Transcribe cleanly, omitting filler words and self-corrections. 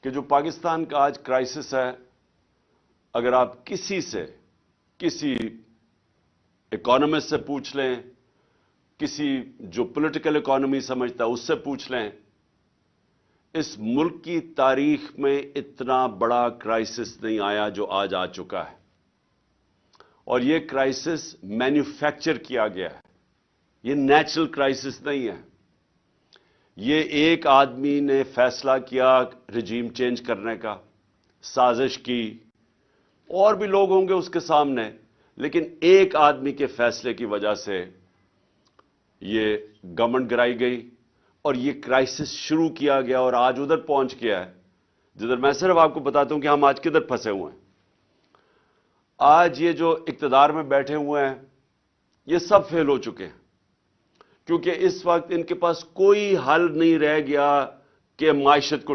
کہ جو پاکستان کا آج کرائسس ہے، اگر آپ کسی اکانومسٹ سے پوچھ لیں، کسی جو پولیٹیکل اکانومی سمجھتا ہے اس سے پوچھ لیں، اس ملک کی تاریخ میں اتنا بڑا کرائسس نہیں آیا جو آج آ چکا ہے. اور یہ کرائسس مینوفیکچر کیا گیا ہے، یہ نیچرل کرائسس نہیں ہے. یہ ایک آدمی نے فیصلہ کیا رجیم چینج کرنے کا، سازش کی، اور بھی لوگ ہوں گے اس کے سامنے، لیکن ایک آدمی کے فیصلے کی وجہ سے یہ گورنمنٹ گرائی گئی اور یہ کرائسس شروع کیا گیا اور آج ادھر پہنچ گیا ہے جدھر میں صرف آپ کو بتاتا ہوں کہ ہم آج کدھر پھنسے ہوئے ہیں. آج یہ جو اقتدار میں بیٹھے ہوئے ہیں یہ سب فیل ہو چکے ہیں، کیونکہ اس وقت ان کے پاس کوئی حل نہیں رہ گیا کہ معیشت کو